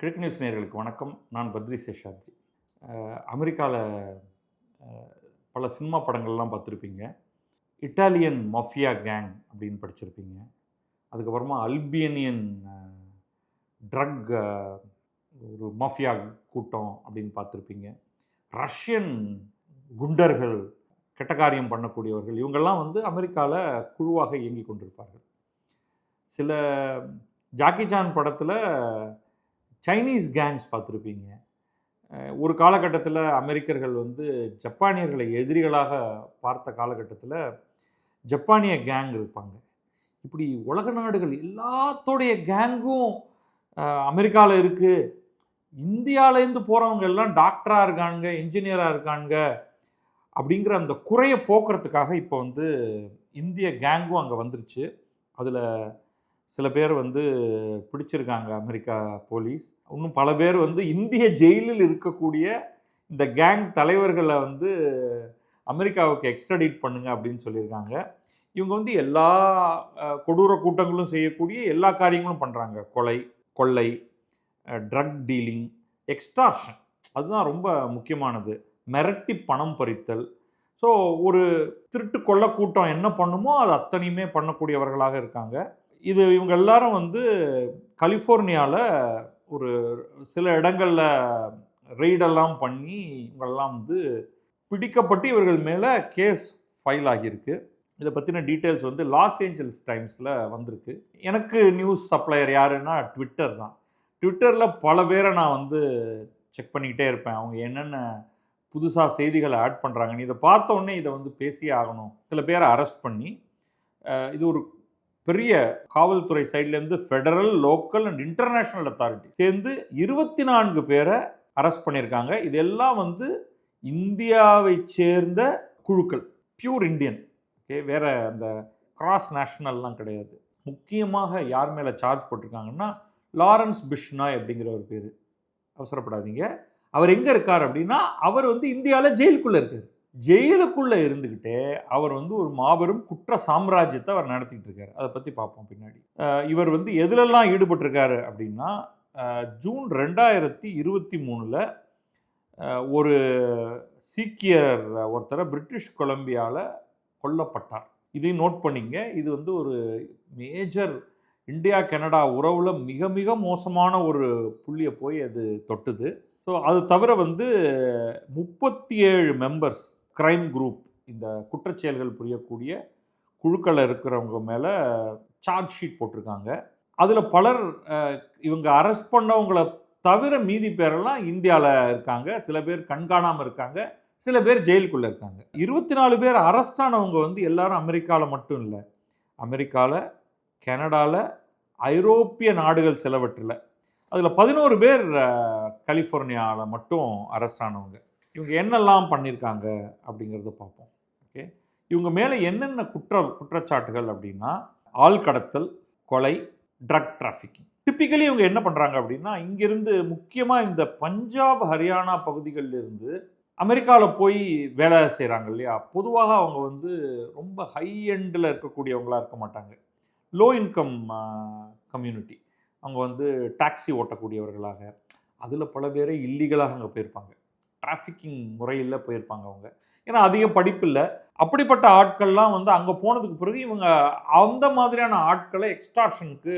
கிழக்கு நியூஸ் நேயர்களுக்கு வணக்கம். நான் பத்ரி சேஷாத்ரி. அமெரிக்கால பல சினிமா படங்கள்லாம் பார்த்துருப்பீங்க. இட்டாலியன் மாஃபியா கேங் அப்படின்னு படிச்சிருப்பீங்க. அதுக்கப்புறமா அல்பேனியன் ட்ரக் ஒரு மாஃபியா கூட்டம் அப்படின்னு பார்த்துருப்பீங்க. ரஷ்யன் குண்டர்கள், கெட்ட காரியம் பண்ணக்கூடியவர்கள், இவங்கெல்லாம் வந்து அமெரிக்காவில் குழுவாக இயங்கி கொண்டிருப்பார்கள். சில ஜாக்கி சான் படத்தில் சைனீஸ் கேங்ஸ் பார்த்துருப்பீங்க. ஒரு காலகட்டத்தில் அமெரிக்கர்கள் வந்து ஜப்பானியர்களை எதிரிகளாக பார்த்த காலகட்டத்தில் ஜப்பானிய கேங் இருப்பாங்க. இப்படி உலக நாடுகள் எல்லாத்தோடைய கேங்கும் அமெரிக்காவில் இருக்குது. இந்தியாவிலேருந்து போகிறவங்க எல்லாம் டாக்டராக இருக்காங்க, என்ஜினியராக இருக்காங்க அப்படிங்கிற அந்த குறையை போக்குறதுக்காக இப்போ வந்து இந்திய கேங்கும் அங்கே வந்துருச்சு. அதில் சில பேர் வந்து பிடிச்சிருக்காங்க அமெரிக்கா போலீஸ். இன்னும் பல பேர் வந்து இந்திய ஜெயிலில் இருக்கக்கூடிய இந்த கேங் தலைவர்களை வந்து அமெரிக்காவுக்கு எக்ஸ்ட்ராடிட் பண்ணுங்க அப்படின்னு சொல்லியிருக்காங்க. இவங்க வந்து எல்லா கொடூர கூட்டங்களும் செய்யக்கூடிய எல்லா காரியங்களும் பண்ணுறாங்க. கொலை, கொள்ளை, ட்ரக் டீலிங், எக்ஸ்டார்ஷன், அதுதான் ரொம்ப முக்கியமானது. மிரட்டி பணம் பறித்தல். ஸோ ஒரு திருட்டு கொள்ள கூட்டம் என்ன பண்ணுமோ அது அத்தனையுமே பண்ணக்கூடியவர்களாக இருக்காங்க. இவங்க எல்லாரும் வந்து கலிஃபோர்னியாவில் ஒரு சில இடங்களில் ரெய்டெல்லாம் பண்ணி இவங்கெல்லாம் வந்து பிடிக்கப்பட்டு இவர்கள் மேலே கேஸ் ஃபைல் ஆகியிருக்கு. இதை பற்றின டீட்டெயில்ஸ் வந்து லாஸ் ஏஞ்சல்ஸ் டைம்ஸில் வந்திருக்கு. எனக்கு நியூஸ் சப்ளையர் யாருன்னா ட்விட்டர் தான். ட்விட்டரில் பல பேரை நான் வந்து செக் பண்ணிக்கிட்டே இருப்பேன். அவங்க என்னென்ன புதுசாக செய்திகளை ஆட் பண்ணுறாங்கன்னு. இதை பார்த்த உடனே இதை வந்து பேசியே ஆகணும். சில பேரை அரெஸ்ட் பண்ணி இது ஒரு பெரிய காவல்துறை சைட்லேருந்து federal, local and international authority சேர்ந்து 24 பேரை அரெஸ்ட் பண்ணியிருக்காங்க. இதெல்லாம் வந்து இந்தியாவை சேர்ந்த குழுக்கள், பியூர் இந்தியன். ஓகே, வேற அந்த கிராஸ் நேஷனல்லாம் கிடையாது. முக்கியமாக யார் மேலே சார்ஜ் போட்டிருக்காங்கன்னா லாரன்ஸ் பிஷ்னாய் அப்படிங்கிற ஒரு பேர். அவசரப்படாதீங்க. அவர் எங்கே இருக்கார் அப்படின்னா அவர் வந்து இந்தியாவில் ஜெயிலுக்குள்ளே இருக்கார். ஜெயிலுக்குள்ளே இருந்துக்கிட்டே அவர் வந்து ஒரு மாபெரும் குற்ற சாம்ராஜ்யத்தை அவர் நடத்திக்கிட்டு இருக்காரு. அதை பற்றி பார்ப்போம் பின்னாடி. இவர் வந்து எதுலெல்லாம் ஈடுபட்டிருக்காரு அப்படின்னா ஜூன் 2023 ஒரு சீக்கியர் ஒருத்தரை பிரிட்டிஷ் கொலம்பியாவில் கொல்லப்பட்டார். இதையும் நோட் பண்ணிங்க. இது வந்து ஒரு மேஜர் இந்தியா கனடா உறவில் மிக மிக மோசமான ஒரு புள்ளியை போய் அது தொட்டுது. ஸோ அது தவிர வந்து 37 மெம்பர்ஸ் கிரைம் குரூப், இந்த குற்றச்செயல்கள் புரியக்கூடிய குழுக்களில் இருக்கிறவங்க மேலே சார்ஜ் ஷீட் போட்டிருக்காங்க. அதில் பலர் இவங்க அரெஸ்ட் பண்ணவங்களை தவிர மீதி பேரெல்லாம் இந்தியாவில் இருக்காங்க. சில பேர் கண்காணாமல் இருக்காங்க, சில பேர் ஜெயிலுக்குள்ளே இருக்காங்க. 24 பேர் அரெஸ்ட் ஆனவங்க வந்து எல்லாரும் அமெரிக்காவில் மட்டும் இல்லை, அமெரிக்காவில், கனடாவில், ஐரோப்பிய நாடுகள் சிலவற்றில். அதில் 11 பேர் கலிஃபோர்னியாவில் மட்டும் அரெஸ்ட் ஆனவங்க. இவங்க என்னெல்லாம் பண்ணியிருக்காங்க அப்படிங்கிறத பார்ப்போம். ஓகே, இவங்க மேலே என்னென்ன குற்றச்சாட்டுகள் அப்படின்னா ஆள் கடத்தல், கொலை, ட்ரக் டிராஃபிக்கிங். டிப்பிக்கலி இவங்க என்ன பண்ணுறாங்க அப்படின்னா இங்கிருந்து முக்கியமாக இந்த பஞ்சாப், ஹரியானா பகுதிகளிலிருந்து அமெரிக்காவில் போய் வேலை செய்கிறாங்க இல்லையா. பொதுவாக அவங்க வந்து ரொம்ப ஹை எண்டில் இருக்கக்கூடியவங்களாக இருக்க மாட்டாங்க. Low income community. அவங்க வந்து டாக்ஸி ஓட்டக்கூடியவர்களாக, அதில் பல பேரை இல்லீகலாக அங்கே போயிருப்பாங்க, டிராஃபிக்கிங் முறையில் போயிருப்பாங்க அவங்க. ஏன்னா அதிக படிப்பு இல்லை. அப்படிப்பட்ட ஆட்கள்லாம் வந்து அங்கே போனதுக்கு பிறகு இவங்க அந்த மாதிரியான ஆட்களை எக்ஸ்டார்ஷனுக்கு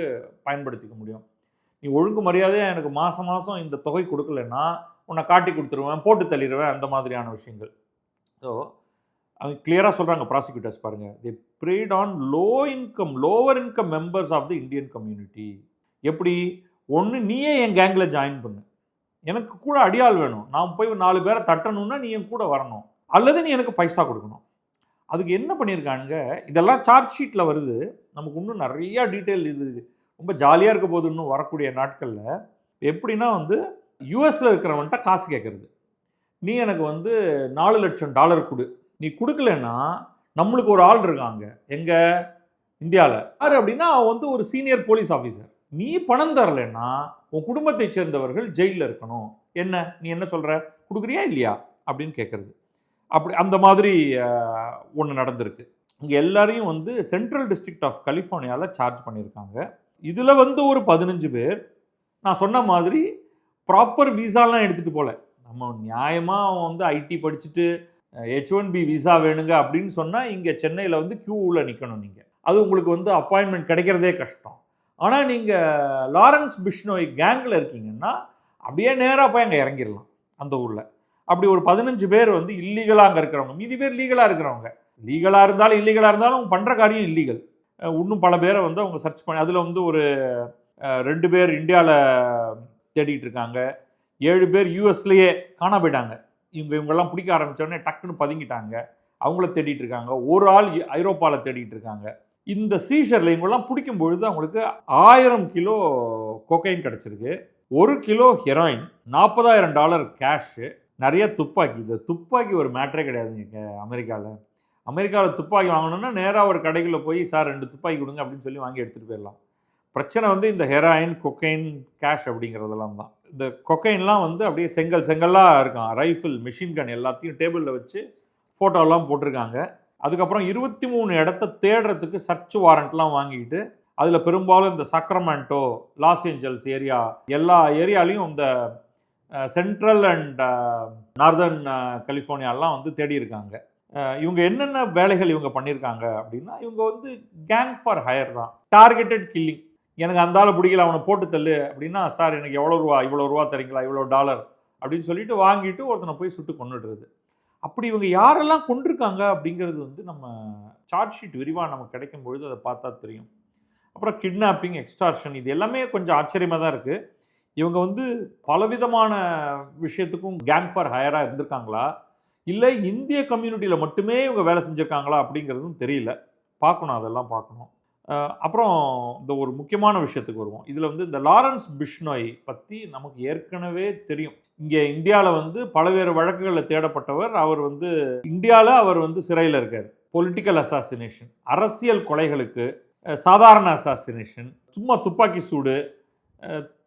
பயன்படுத்திக்க முடியும். நீ ஒழுங்கு மரியாதையாக எனக்கு மாதம் மாதம் இந்த தொகை கொடுக்கலன்னா உன்னை காட்டி கொடுத்துருவேன், போட்டு தள்ளிடுவேன், அந்த மாதிரியான விஷயங்கள். ஸோ அவங்க கிளியராக சொல்கிறாங்க ப்ராசிக்யூட்டர்ஸ். பாருங்கள், they preyed on lower income members of the Indian community. எப்படி? ஒன்று, நீயே என் கேங்கில் ஜாயின் பண்ணு, எனக்கு கூட அடியாள் வேணும், நான் போய் 4 பேரை தட்டணும்னா நீ என் கூட வரணும், அல்லது நீ எனக்கு பைசா கொடுக்கணும். அதுக்கு என்ன பண்ணியிருக்காங்க, இதெல்லாம் சார்ஜ் ஷீட்டில் வருது. நமக்கு இன்னும் நிறையா டீட்டெயில் இது ரொம்ப ஜாலியாக இருக்க போது இன்னும் வரக்கூடிய நாட்களில். எப்படின்னா வந்து யூஎஸில் இருக்கிறவன்ட்ட காசு கேட்குறது. நீ எனக்கு வந்து $4 லட்சம் கொடு, நீ கொடுக்கலன்னா நம்மளுக்கு ஒரு ஆள் இருக்காங்க எங்கே இந்தியாவில். யார் அப்படின்னா அவன் வந்து ஒரு சீனியர் போலீஸ் ஆஃபீஸர். நீ பணம் தரலைன்னா உன் குடும்பத்தை சேர்ந்தவர்கள் ஜெயிலில் இருக்கணும். என்ன நீ என்ன சொல்கிற, கொடுக்குறியா இல்லையா அப்படின்னு கேட்குறது. அப்படி அந்த மாதிரி ஒன்று நடந்திருக்கு. இங்கே எல்லாரையும் வந்து சென்ட்ரல் டிஸ்ட்ரிக்ட் ஆஃப் கலிஃபோர்னியாவில் சார்ஜ் பண்ணியிருக்காங்க. இதில் வந்து ஒரு 15 பேர் நான் சொன்ன மாதிரி ப்ராப்பர் விசாலாம் எடுத்துகிட்டு போகல. நம்ம நியாயமாக அவன் வந்து ஐடி படிச்சுட்டு H1B விசா வேணுங்க அப்படின்னு சொன்னால் இங்கே சென்னையில் வந்து கியூவில் நிற்கணும் நீங்கள். அது உங்களுக்கு வந்து அப்பாயின்மெண்ட் கிடைக்கிறதே கஷ்டம். ஆனால் நீங்கள் லாரன்ஸ் பிஷ்னோய் கேங்கில் இருக்கீங்கன்னா அப்படியே நேராக போய் அங்கே இறங்கிடலாம் அந்த ஊரில். அப்படி ஒரு 15 பேர் வந்து இல்லீகலாக அங்கே இருக்கிறவங்க, மீதி பேர் லீகலாக இருக்கிறவங்க. லீகலாக இருந்தாலும் இல்லீகலாக இருந்தாலும் அவங்க பண்ணுற காரியம் இல்லீகல். இன்னும் பல பேரை வந்து அவங்க சர்ச் பண்ணி அதில் வந்து ஒரு 2 பேர் இந்தியாவில் தேடிட்டு இருக்காங்க. 7 பேர் யூஎஸ்லேயே காணா போயிட்டாங்க. இவங்கெல்லாம் பிடிக்க ஆரம்பித்தோடனே டக்குன்னு பதுங்கிட்டாங்க. அவங்கள தேடிட்டு இருக்காங்க. ஒரு ஆள் ஐரோப்பாவில் தேடிட்டு இருக்காங்க. இந்த சீஷரில் இவங்கெல்லாம் பிடிக்கும் பொழுது அவங்களுக்கு 1000 கிலோ கொக்கைன் கிடச்சிருக்கு, 1 கிலோ ஹெராயின், $40,000 கேஷு, நிறைய துப்பாக்கி. இந்த துப்பாக்கி ஒரு மேட்டரே கிடையாதுங்க அமெரிக்காவில். அமெரிக்காவில் துப்பாக்கி வாங்கணுன்னா நேராக ஒரு கடைக்குள்ளே போய் சார் 2 துப்பாக்கி கொடுங்க அப்படின்னு சொல்லி வாங்கி எடுத்துகிட்டு போயிடலாம். பிரச்சனை வந்து இந்த ஹெராயின், கொக்கைன், கேஷ் அப்படிங்கிறதெல்லாம் தான். இந்த கொக்கைன்லாம் வந்து அப்படியே செங்கல்லாக இருக்கான். ரைஃபிள், மிஷின் கன் எல்லாத்தையும் டேபிளில் வச்சு ஃபோட்டோலாம் போட்டிருக்காங்க. அதுக்கப்புறம் 23 இடத்த தேடுறதுக்கு சர்ச் வாரண்ட்லாம் வாங்கிக்கிட்டு அதில் பெரும்பாலும் இந்த சக்ரமெண்டோ, லாஸ் ஏஞ்சல்ஸ் ஏரியா எல்லா ஏரியாலையும் இந்த சென்ட்ரல் அண்ட் நார்தர்ன் கலிஃபோர்னியாலாம் வந்து தேடி இருக்காங்க. இவங்க என்னென்ன வேலைகள் இவங்க பண்ணியிருக்காங்க அப்படின்னா, இவங்க வந்து கேங் ஃபார் ஹயர் தான். Targeted killing. எனக்கு அந்த ஆளை பிடிக்கல, அவனை போட்டு தள்ளு அப்படின்னா, சார் எனக்கு எவ்வளோ ரூபா தரீங்களா, இவ்வளோ டாலர் அப்படின்னு சொல்லிட்டு வாங்கிட்டு ஒருத்தனை போய் சுட்டு கொண்டுடுறது. அப்படி இவங்க யாரெல்லாம் கொண்டிருக்காங்க அப்படிங்கிறது வந்து நம்ம சார்ஜ் ஷீட் விரிவாக நமக்கு கிடைக்கும் பொழுது அதை பார்த்தா தெரியும். அப்புறம் கிட்னாப்பிங், எக்ஸ்டார்ஷன், இது எல்லாமே கொஞ்சம் ஆச்சரியமாக தான் இருக்குது. இவங்க வந்து பலவிதமான விஷயத்துக்கும் கேங் ஃபார் ஹயராக இருந்திருக்காங்களா, இல்லை இந்திய கம்யூனிட்டியில் மட்டுமே இவங்க வேலை செஞ்சுருக்காங்களா அப்படிங்கிறதும் தெரியல. பார்க்கணும், அதெல்லாம் பார்க்கணும். அப்புறம் இந்த ஒரு முக்கியமான விஷயத்துக்கு வருவோம். இதில் வந்து இந்த லாரன்ஸ் பிஷ்னோய் பற்றி நமக்கு ஏற்கனவே தெரியும். இங்கே இந்தியாவில் வந்து பல்வேறு வழக்குகளில் தேடப்பட்டவர். அவர் வந்து இந்தியாவில் அவர் வந்து சிறையில் இருக்கார். பொலிட்டிக்கல் அசாசினேஷன், அரசியல் கொலைகளுக்கு, சாதாரண அசாசினேஷன், சும்மா துப்பாக்கி சூடு,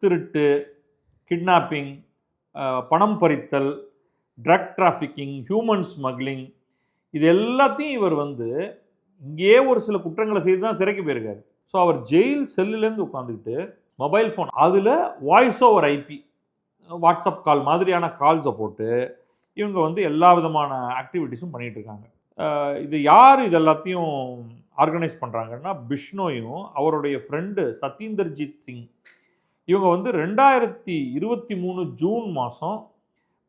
திருட்டு, கிட்னாப்பிங், பணம் பறித்தல், ட்ரக் டிராஃபிக்கிங், ஹியூமன் ஸ்மக்லிங், இது எல்லாத்தையும் இவர் வந்து இங்கேயே ஒரு சில குற்றங்களை செய்து தான் சிறைக்கு போயிருக்காரு. ஸோ அவர் ஜெயில் செல்லுலேருந்து உட்காந்துக்கிட்டு மொபைல் ஃபோன் அதில் voice over IP, WhatsApp call மாதிரியான கால்ஸை போட்டு இவங்க வந்து எல்லா விதமான ஆக்டிவிட்டீஸும் பண்ணிகிட்டு இருக்காங்க. இது யார் இது எல்லாத்தையும் ஆர்கனைஸ் பண்ணுறாங்கன்னா, பிஷ்னோயும் அவருடைய ஃப்ரெண்டு சத்தீந்தர்ஜித் சிங். இவங்க வந்து 2023 ஜூன் மாதம்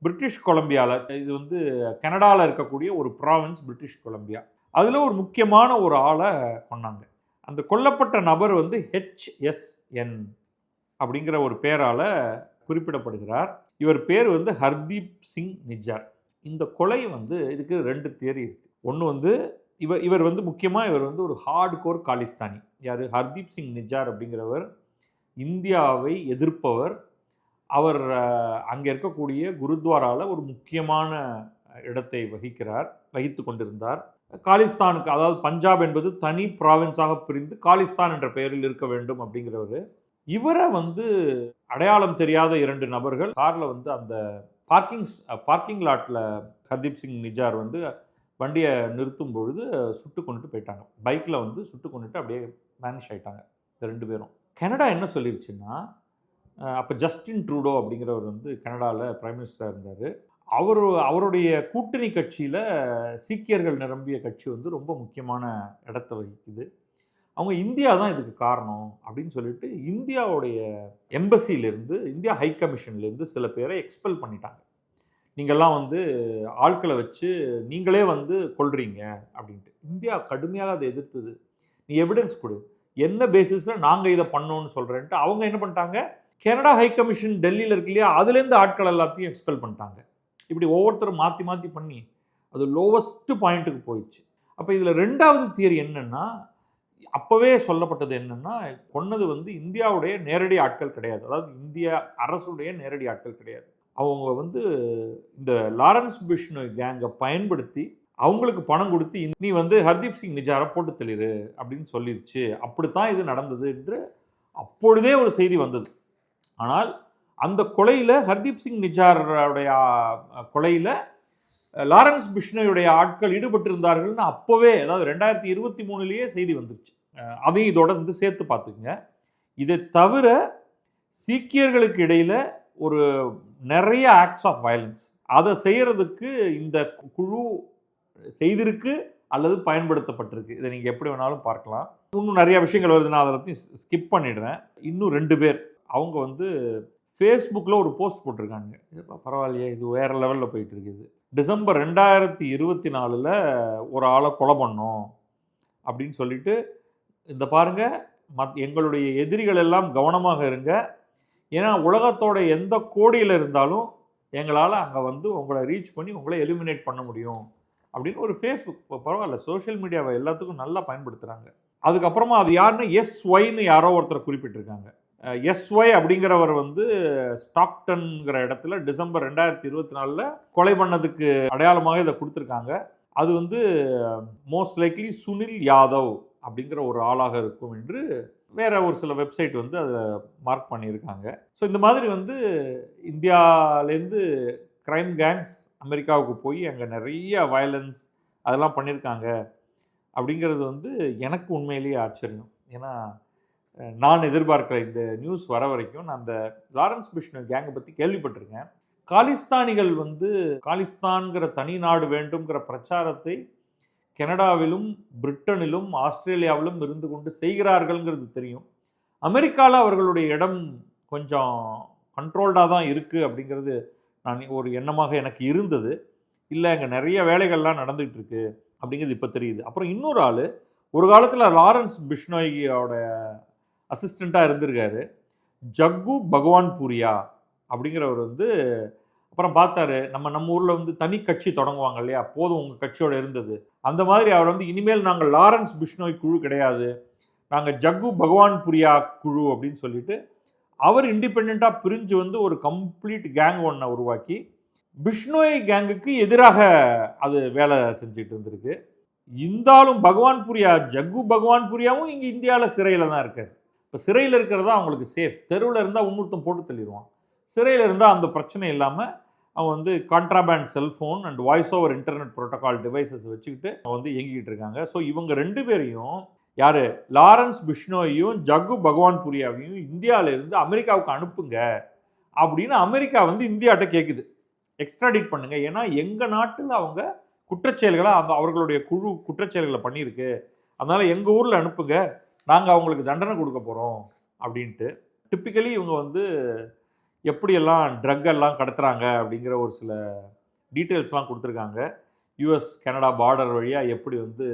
பிரிட்டிஷ் கொலம்பியாவில், இது வந்து கனடாவில் இருக்கக்கூடிய ஒரு ப்ராவின்ஸ் பிரிட்டிஷ் கொலம்பியா, அதில் ஒரு முக்கியமான ஒரு ஆளை கொன்னாங்க. அந்த கொல்லப்பட்ட நபர் வந்து HSN அப்படிங்கிற ஒரு பேரால் குறிப்பிடப்படுகிறார். இவர் பேர் வந்து ஹர்தீப் சிங் நிஜார். இந்த கொலை வந்து இதுக்கு 2 தியரி இருக்குது. ஒன்று வந்து இவர் வந்து முக்கியமாக இவர் வந்து ஒரு ஹார்ட் கோர் காலிஸ்தானி. யார்? ஹர்தீப் சிங் நிஜார் அப்படிங்கிறவர் இந்தியாவை எதிர்ப்பவர். அவர் அங்கே இருக்கக்கூடிய குருத்வாராவில் ஒரு முக்கியமான இடத்தை வகித்து கொண்டிருந்தார். காலிஸ்தானுக்கு, அதாவது பஞ்சாப் என்பது தனி ப்ராவின்ஸாக பிரிந்து காலிஸ்தான் என்ற பெயரில் இருக்க வேண்டும் அப்படிங்கிறவர். இவரை வந்து அடையாளம் தெரியாத 2 நபர்கள் காரில் வந்து அந்த பார்க்கிங் லாட்டில் ஹர்தீப் சிங் நிஜார் வந்து வண்டியை நிறுத்தும் பொழுது சுட்டு கொண்டுட்டு போயிட்டாங்க. பைக்கில் வந்து சுட்டு கொண்டுட்டு அப்படியே மேனிஷ் ஆகிட்டாங்க இந்த 2 பேரும். கனடா என்ன சொல்லிருச்சுன்னா, அப்போ ஜஸ்டின் ட்ரூடோ அப்படிங்கிறவர் வந்து கனடாவில் பிரைம் மினிஸ்டராக இருந்தார். அவருடைய கூட்டணி கட்சியில் சீக்கியர்கள் நிரம்பிய கட்சி வந்து ரொம்ப முக்கியமான இடத்தை வகிக்குது. அவங்க இந்தியா தான் இதுக்கு காரணம் அப்படின்னு சொல்லிட்டு இந்தியாவுடைய எம்பசியிலேருந்து, இந்தியா ஹை கமிஷன்லேருந்து சில பேரை எக்ஸ்பெல் பண்ணிட்டாங்க. நீங்கள்லாம் வந்து ஆட்களை வச்சு நீங்களே வந்து கொல்றீங்க அப்படின்ட்டு. இந்தியா கடுமையாக அதை எதிர்த்தது. நீ எவிடன்ஸ் கொடு, என்ன பேசிஸில் நாங்கள் இதை பண்ணோன்னு சொல்கிறேன்ட்டு அவங்க என்ன பண்ணிட்டாங்க, கனடா ஹை கமிஷன் டெல்லியில் இருக்கு இல்லையா, அதுலேருந்து ஆட்கள் எல்லாத்தையும் எக்ஸ்பெல் பண்ணிட்டாங்க. இப்படி ஒவ்வொருத்தரும் மாற்றி மாற்றி பண்ணி அது லோவஸ்ட் பாயிண்ட்டுக்கு போயிடுச்சு. அப்போ இதில் 2வது தியரி என்னென்னா, அப்போவே சொல்லப்பட்டது என்னென்னா, கொன்னது வந்து இந்தியாவுடைய நேரடி ஆட்கள் கிடையாது, அதாவது இந்திய அரசுடைய நேரடி ஆட்கள் கிடையாது. அவங்க வந்து இந்த லாரன்ஸ் பிஷ்னோய் கேங்கை பயன்படுத்தி அவங்களுக்கு பணம் கொடுத்து நீ வந்து ஹர்தீப் சிங் நிஜாரை போட்டு தெளிரு அப்படின்னு சொல்லிருச்சு. அப்படித்தான் இது நடந்தது என்று அப்பொழுதே ஒரு செய்தி வந்தது. ஆனால் அந்த கொலையில், ஹர்தீப் சிங் நிஜாருடைய கொலையில் லாரன்ஸ் பிஷ்னோயுடைய ஆட்கள் ஈடுபட்டிருந்தார்கள்னு அப்போவே, அதாவது 2023 செய்தி வந்துருச்சு. அதையும் இதோட வந்து சேர்த்து பார்த்துக்குங்க. இதை தவிர சீக்கியர்களுக்கு இடையில் ஒரு நிறைய ஆக்ட்ஸ் ஆஃப் வயலன்ஸ் அதை செய்யறதுக்கு இந்த குழு செய்திருக்கு அல்லது பயன்படுத்தப்பட்டிருக்கு. இதை நீங்கள் எப்படி வேணாலும் பார்க்கலாம். இன்னும் நிறைய விஷயங்கள் வருது, நான் அதை பற்றி ஸ்கிப் பண்ணிடுறேன். இன்னும் 2 பேர் அவங்க வந்து ஃபேஸ்புக்கில் ஒரு போஸ்ட் போட்டிருக்காங்க. பரவாயில்லையே, இது வேறு லெவலில் போயிட்டு இருக்குது. டிசம்பர் 2024 ஒரு ஆளை கொலை பண்ணோம் அப்படின்னு சொல்லிட்டு, இந்த பாருங்க, எங்களுடைய எதிரிகள் எல்லாம் கவனமாக இருங்க, ஏன்னா உலகத்தோட எந்த கோடியில் இருந்தாலும் எங்களால் அங்கே வந்து உங்களை ரீச் பண்ணி உங்களை எலிமினேட் பண்ண முடியும் அப்படின்னு ஒரு ஃபேஸ்புக். பரவாயில்ல, சோஷியல் மீடியாவை எல்லாத்துக்கும் நல்லா பயன்படுத்துகிறாங்க. அதுக்கப்புறமா அது யாருன்னா SYன்னு யாரோ ஒருத்தர் குறிப்பிட்டிருக்காங்க. SY அப்படிங்கிறவர் வந்து ஸ்டாக்டன்கிற இடத்துல டிசம்பர் 2024 கொலை பண்ணதுக்கு அடையாளமாக இதை கொடுத்துருக்காங்க. அது வந்து மோஸ்ட் லைக்லி சுனில் யாதவ் அப்படிங்கிற ஒரு ஆளாக இருக்கும் என்று வேற ஒரு சில வெப்சைட் வந்து அதை மார்க் பண்ணியிருக்காங்க. ஸோ இந்த மாதிரி வந்து இந்தியாவிலேருந்து கிரைம் கேங்ஸ் அமெரிக்காவுக்கு போய் அங்கே நிறைய வயலன்ஸ் அதெல்லாம் பண்ணியிருக்காங்க அப்படிங்கிறது வந்து எனக்கு உண்மையிலேயே ஆச்சரியம். ஏன்னா நான் எதிர்பார்க்குற இந்த நியூஸ் வர வரைக்கும் நான் அந்த லாரன்ஸ் பிஷ்னோய் கேங்கை பற்றி கேள்விப்பட்டிருக்கேன். காலிஸ்தானிகள் வந்து காலிஸ்தான்கிற தனி நாடு வேண்டும்ங்கிற பிரச்சாரத்தை கனடாவிலும் பிரிட்டனிலும் ஆஸ்திரேலியாவிலும் இருந்து கொண்டு செய்கிறார்கள்ங்கிறது தெரியும். அமெரிக்காவில் அவர்களுடைய இடம் கொஞ்சம் கண்ட்ரோல்டாக தான் இருக்குது அப்படிங்கிறது நான் ஒரு எண்ணமாக எனக்கு இருந்தது. இல்லை, இங்கே நிறைய வேலைகள்லாம் நடந்துகிட்டு இருக்கு அப்படிங்கிறது இப்போ தெரியுது. அப்புறம் இன்னொரு ஆள், ஒரு காலத்தில் லாரன்ஸ் பிஷ்னோயோட அசிஸ்டண்ட்டாக இருந்திருக்காரு, ஜக்கு பகவான்பூரியா அப்படிங்கிறவர் வந்து அப்புறம் பார்த்தாரு, நம்ம ஊரில் வந்து தனி கட்சி தொடங்குவாங்க இல்லையா, போதும் உங்கள் கட்சியோட இருந்தது, அந்த மாதிரி அவர் வந்து இனிமேல் நாங்கள் லாரன்ஸ் பிஷ்னோய் குழு கிடையாது, நாங்கள் ஜக்கு பகவான்பூரியா குழு அப்படின்னு சொல்லிட்டு அவர் இண்டிபெண்ட்டாக பிரிஞ்சு வந்து ஒரு கம்ப்ளீட் கேங் ஒன்றை உருவாக்கி பிஷ்னோய் கேங்குக்கு எதிராக அது வேலை செஞ்சுட்டு இருந்திருக்கு. இருந்தாலும் பகவான்பூரியா, ஜக்கு பகவான்பூரியாவும் இங்கே இந்தியாவில் சிறையில் தான் இருக்கார். இப்போ சிறையில் இருக்கிறதா அவங்களுக்கு சேஃப். தெருவில் இருந்தால் இன்னொருத்தம் போட்டு தள்ளிடுவான். சிறையில் இருந்தால் அந்த பிரச்சனை இல்லாமல் அவன் வந்து contraband cellphone and voice over internet protocol devices வச்சுக்கிட்டு வந்து இயங்கிக்கிட்டு இருக்காங்க. ஸோ இவங்க 2 பேரையும், யார், லாரன்ஸ் பிஷ்னோயையும் ஜக்கு பகவான்பூரியாவையும் இந்தியாவிலேருந்து அமெரிக்காவுக்கு அனுப்புங்க அப்படின்னு அமெரிக்கா வந்து இந்தியாட்ட கேட்குது, எக்ஸ்ட்ராடிட் பண்ணுங்க, ஏன்னா எங்கள் நாட்டில் அவங்க குற்றச்செயல்களை அவர்களுடைய குழு குற்றச்செயல்களை பண்ணியிருக்கு, அதனால் எங்கள் ஊரில் அனுப்புங்க, நாங்கள் அவங்களுக்கு தண்டனை கொடுக்க போகிறோம் அப்படின்ட்டு. டிப்பிக்கலி இவங்க வந்து எப்படியெல்லாம் ட்ரக் எல்லாம் கடத்துகிறாங்க அப்படிங்கிற ஒரு சில டீட்டெயில்ஸ்லாம் கொடுத்துருக்காங்க. US கனடா பார்டர் வழியாக எப்படி வந்து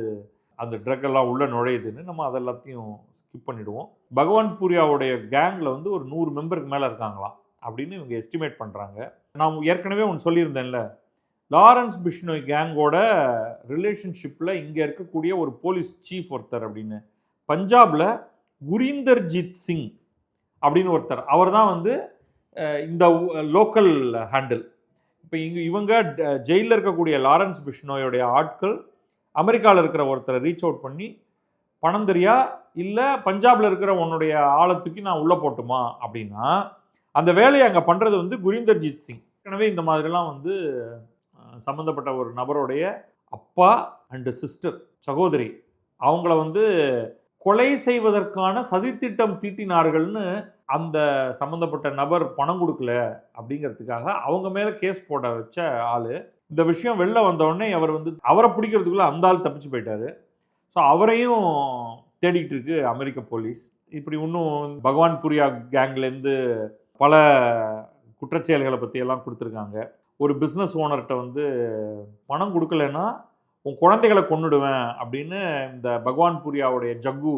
அந்த ட்ரக் எல்லாம் உள்ளே நுழையுதுன்னு நம்ம அதெல்லாத்தையும் ஸ்கிப் பண்ணிவிடுவோம். பகவான்பூரியாவுடைய கேங்கில் வந்து ஒரு 100 மெம்பருக்கு மேலே இருக்காங்களாம் அப்படின்னு இவங்க எஸ்டிமேட் பண்ணுறாங்க. நான் ஏற்கனவே ஒன்று சொல்லியிருந்தேன்ல, லாரன்ஸ் பிஷ்னோய் கேங்கோட ரிலேஷன்ஷிப்பில் இங்கே இருக்கக்கூடிய ஒரு போலீஸ் சீஃப் ஒருத்தர் அப்படின்னு, பஞ்சாபில் குரீந்தர்ஜித் சிங் அப்படின்னு ஒருத்தர், அவர் தான் வந்து இந்த லோக்கல் ஹேண்டில். இப்போ இவங்க ஜெயிலில் இருக்கக்கூடிய லாரன்ஸ் பிஷ்னோயோடைய ஆட்கள் அமெரிக்காவில் இருக்கிற ஒருத்தரை ரீச் அவுட் பண்ணி, பணம் தெரியா இல்லை பஞ்சாபில் இருக்கிற உன்னுடைய ஆழத்துக்கு நான் உள்ளே போட்டுமா அப்படின்னா அந்த வேலையை அங்கே பண்ணுறது வந்து குரீந்தர்ஜித் சிங். எனவே இந்த மாதிரிலாம் வந்து சம்மந்தப்பட்ட ஒரு நபருடைய அப்பா அண்டு சிஸ்டர், சகோதரி, அவங்கள வந்து கொலை செய்வதற்கான சதித்திட்டம் தீட்டினார்கள்னு அந்த சம்மந்தப்பட்ட நபர் பணம் கொடுக்கல அப்படிங்கிறதுக்காக அவங்க மேலே கேஸ் போட வச்ச ஆள். இந்த விஷயம் வெளில வந்தவுடனே அவர் வந்து அவரை பிடிக்கிறதுக்குள்ளே அந்த ஆள் தப்பிச்சு போயிட்டார். ஸோ அவரையும் தேடிக்கிட்டு இருக்கு அமெரிக்க போலீஸ். இப்படி இன்னும் பகவான்பூரியா கேங்லேருந்து பல குற்றச்செயல்களை பற்றியெல்லாம் கொடுத்துருக்காங்க. ஒரு பிஸ்னஸ் ஓனர்கிட்ட வந்து பணம் கொடுக்கலன்னா உன் குழந்தைகளை கொன்னுடுவேன் அப்படின்னு இந்த பகவான்பூரியாவுடைய ஜக்கு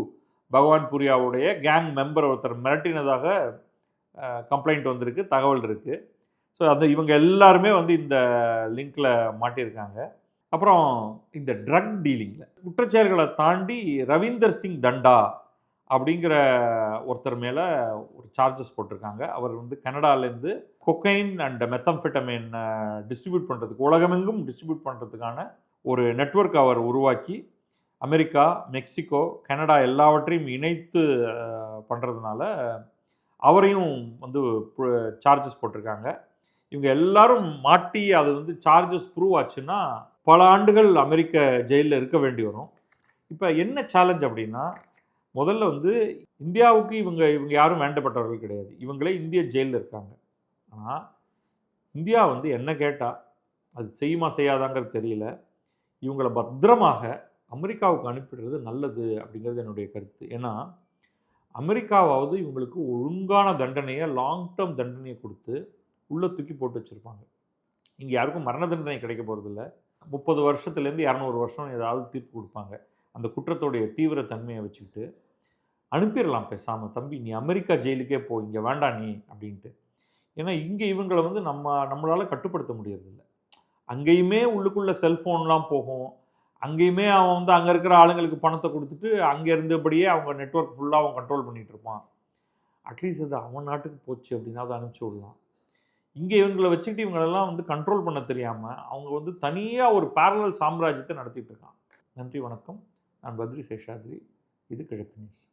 பகவான்பூரியாவுடைய கேங் மெம்பர் ஒருத்தர் மிரட்டினதாக கம்ப்ளைண்ட் வந்திருக்கு, தகவல் இருக்குது. ஸோ அந்த இவங்க எல்லாருமே வந்து இந்த லிங்கில் மாட்டியிருக்காங்க. அப்புறம் இந்த ட்ரக் டீலிங்கில் குற்றச்செயல்களை தாண்டி ரவீந்தர் சிங் தண்டா அப்படிங்கிற ஒருத்தர் மேலே ஒரு சார்ஜஸ் போட்டிருக்காங்க. அவர் வந்து கனடாலேருந்து கொக்கைன் அண்ட் மெத்தம்ஃபெட்டமைன் டிஸ்ட்ரிபியூட் பண்ணுறதுக்கு, உலகமெங்கும் டிஸ்ட்ரிபியூட் பண்ணுறதுக்கான ஒரு நெட்வொர்க் அவர் உருவாக்கி அமெரிக்கா, மெக்சிகோ, கனடா எல்லாவற்றையும் இணைத்து பண்ணுறதுனால அவரையும் வந்து சார்ஜஸ் போட்டிருக்காங்க. இவங்க எல்லாரும் மாட்டி அது வந்து சார்ஜஸ் ப்ரூவ் ஆச்சுன்னா பல ஆண்டுகள் அமெரிக்க ஜெயிலில் இருக்க வேண்டி வரும். இப்போ என்ன சேலஞ்ச் அப்படின்னா, முதல்ல வந்து இந்தியாவுக்கு இவங்க யாரும் வேண்டப்பட்டவர்கள் கிடையாது, இவங்களே இந்திய ஜெயிலில் இருக்காங்க. ஆனால் இந்தியா வந்து என்ன கேட்டால் அது செய்யுமா செய்யாதாங்கிறது தெரியல, இவங்களை பத்திரமாக அமெரிக்காவுக்கு அனுப்பிடுறது நல்லது அப்படிங்கிறது என்னுடைய கருத்து. ஏன்னா அமெரிக்காவாவது இவங்களுக்கு ஒழுங்கான தண்டனையை, லாங் டேர்ம் தண்டனையை கொடுத்து உள்ளே தூக்கி போட்டு வச்சுருப்பாங்க. இங்கே யாருக்கும் மரண தண்டனை கிடைக்க போகிறதில்ல. 30 வருஷத்துலேருந்து 200 வருஷம் ஏதாவது தீர்ப்பு கொடுப்பாங்க. அந்த குற்றத்துடைய தீவிர தன்மையை வச்சுக்கிட்டு அனுப்பிடலாம் பேசாமல், தம்பி நீ அமெரிக்கா ஜெயிலுக்கே போ, இங்கே வேண்டாம் நீ அப்படின்ட்டு. ஏன்னா இங்கே இவங்களை வந்து நம்மளால் கட்டுப்படுத்த முடியறதில்ல. அங்கேயுமே உள்ளுக்குள்ளே செல்ஃபோன்லாம் போகும். அங்கேயுமே அவன் வந்து அங்கே இருக்கிற ஆளுங்களுக்கு பணத்தை கொடுத்துட்டு அங்கே இருந்தபடியே அவங்க நெட்வொர்க் ஃபுல்லாக அவன் கண்ட்ரோல் பண்ணிகிட்டு இருப்பான். அட்லீஸ்ட் அது அவன் நாட்டுக்கு போச்சு அப்படின்னா அதை அனுப்பிச்சி விடலாம். இங்கே இவங்களை வச்சுக்கிட்டு இவங்களெல்லாம் வந்து கண்ட்ரோல் பண்ண தெரியாமல் அவங்க வந்து தனியாக ஒரு பேரலல் சாம்ராஜ்யத்தை நடத்திட்டு இருக்கான். நன்றி, வணக்கம். நான் பத்ரி சேஷாத்ரி. இது கிழக்கு நியூஸ்.